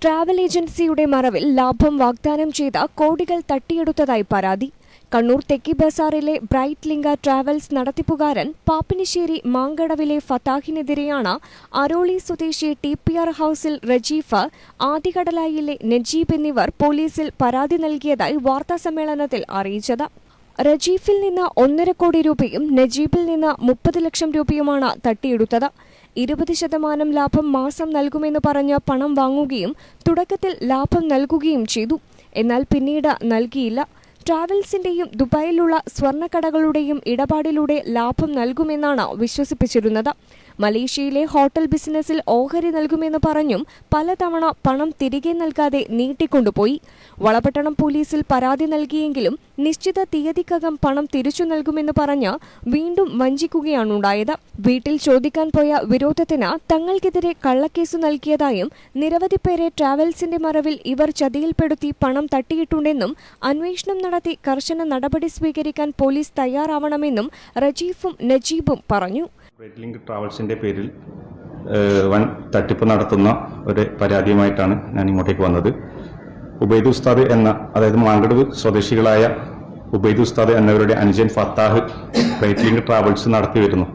Travel ഏജൻസിയുടെ മറവിൽ ലാഭം വാഗ്ദാനം ചെയ്ത കോടികൾ തട്ടിയെടുത്തതായി പരാതി. കണ്ണൂർ തെക്കി ബസാറിലെ ബ്രൈറ്റ് ലിംഗ ട്രാവൽസ് നടത്തിപ്പുകാരൻ പാപ്പിനിശ്ശേരി മാങ്കടവിലെ ഫത്താഹിനെതിരെയാണ് അരോളി സ്വദേശി TPR ഹൌസിൽ റജീഫ്, ആദികടലായിലെ നജീബ് എന്നിവർ പോലീസിൽ പരാതി നൽകിയതായി വാർത്താസമ്മേളനത്തിൽ അറിയിച്ചത്. റജീഫിൽ നിന്ന് 1.5 കോടി രൂപയും നജീബിൽ നിന്ന് 30 ലക്ഷം രൂപയുമാണ് തട്ടിയെടുത്തത്. 20% ലാഭം മാസം നൽകുമെന്ന് പറഞ്ഞ് പണം വാങ്ങുകയും തുടക്കത്തിൽ ലാഭം നൽകുകയും ചെയ്തു. എന്നാൽ പിന്നീട് നൽകിയില്ല. ട്രാവൽസിന്റെയും ദുബായിലുള്ള സ്വർണ്ണക്കടകളുടെയും ഇടപാടിലൂടെ ലാഭം നൽകുമെന്നാണ് വിശ്വസിപ്പിച്ചിരുന്നത്. മലേഷ്യയിലെ ഹോട്ടൽ ബിസിനസ്സിൽ ഓഹരി നൽകുമെന്ന് പറഞ്ഞും പലതവണ പണം തിരികെ നൽകാതെ നീട്ടിക്കൊണ്ടുപോയി. വളപട്ടണം പോലീസിൽ പരാതി നൽകിയെങ്കിലും നിശ്ചിത തീയതിക്കകം പണം തിരിച്ചു നൽകുമെന്ന് പറഞ്ഞ് വീണ്ടും വഞ്ചിക്കുകയാണുണ്ടായത്. വീട്ടിൽ ചോദിക്കാൻ പോയ വിരോധത്തിന് തങ്ങൾക്കെതിരെ കള്ളക്കേസ് നൽകിയതായും നിരവധി പേരെ ട്രാവൽസിന്റെ മറവിൽ ഇവർ ചതിയിൽപ്പെടുത്തി പണം തട്ടിയിട്ടുണ്ടെന്നും അന്വേഷണം നടത്തി കർശന നടപടി സ്വീകരിക്കാൻ പോലീസ് തയ്യാറാവണമെന്നും റജീഫും നജീബും പറഞ്ഞു. ബ്രൈറ്റ് ലിങ്ക് ട്രാവൽസിന്റെ പേരിൽ വൻ തട്ടിപ്പ് നടത്തുന്ന ഒരു പരാതിയുമായിട്ടാണ് ഞാൻ ഇങ്ങോട്ടേക്ക് വന്നത്. ഉബൈദ് ഉസ്താദ് എന്ന, അതായത് മാങ്കടവ് സ്വദേശികളായ ഉബൈദ് ഉസ്താദ് എന്നവരുടെ അനുജൻ ഫത്താഹ് ബ്രൈറ്റ് ലിങ്ക് ട്രാവൽസ് നടത്തി വരുന്നു.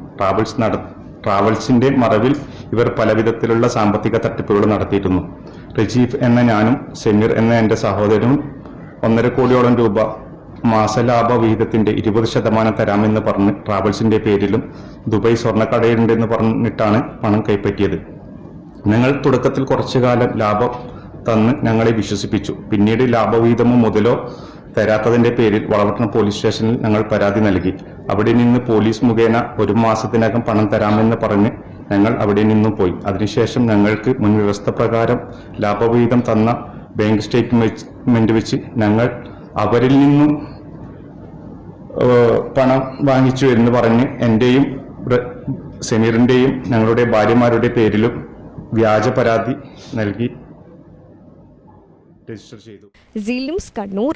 ട്രാവൽസിന്റെ മറവിൽ ഇവർ പലവിധത്തിലുള്ള സാമ്പത്തിക തട്ടിപ്പുകൾ നടത്തിയിരുന്നു. റജീഫ് എന്ന ഞാനും സമീർ എന്ന എന്റെ സഹോദരനും 1.5 കോടിയോളം രൂപ മാസലാഭ വിഹിതത്തിന്റെ 20% തരാമെന്ന് പറഞ്ഞ് ട്രാവൽസിന്റെ പേരിലും ദുബായ് സ്വർണ്ണക്കടയുണ്ടെന്ന് പറഞ്ഞിട്ടാണ് പണം കൈപ്പറ്റിയത്. ഞങ്ങൾ തുടക്കത്തിൽ കുറച്ചു കാലം ലാഭം തന്ന് ഞങ്ങളെ വിശ്വസിപ്പിച്ചു. പിന്നീട് ലാഭവിഹിതമോ മുതലോ തരാത്തതിന്റെ പേരിൽ വളപട്ടണം പോലീസ് സ്റ്റേഷനിൽ ഞങ്ങൾ പരാതി നൽകി. അവിടെ നിന്ന് പോലീസ് മുഖേന 1 മാസത്തിനകം പണം തരാമെന്ന് പറഞ്ഞ് ഞങ്ങൾ അവിടെ നിന്നും പോയി. അതിനുശേഷം ഞങ്ങൾക്ക് മുൻവ്യവസ്ഥ പ്രകാരം ലാഭവിഹിതം തന്ന ബാങ്ക് സ്റ്റേറ്റ്മെന്റ് വെച്ച് ഞങ്ങൾ അവരിൽ നിന്നും പണം വാങ്ങിച്ചു എന്ന് പറഞ്ഞ് എന്റെയും സമീറിന്റെയും ഞങ്ങളുടെ ഭാര്യമാരുടെ പേരിലും വ്യാജ പരാതി നൽകി രജിസ്റ്റർ ചെയ്തു. കണ്ണൂർ.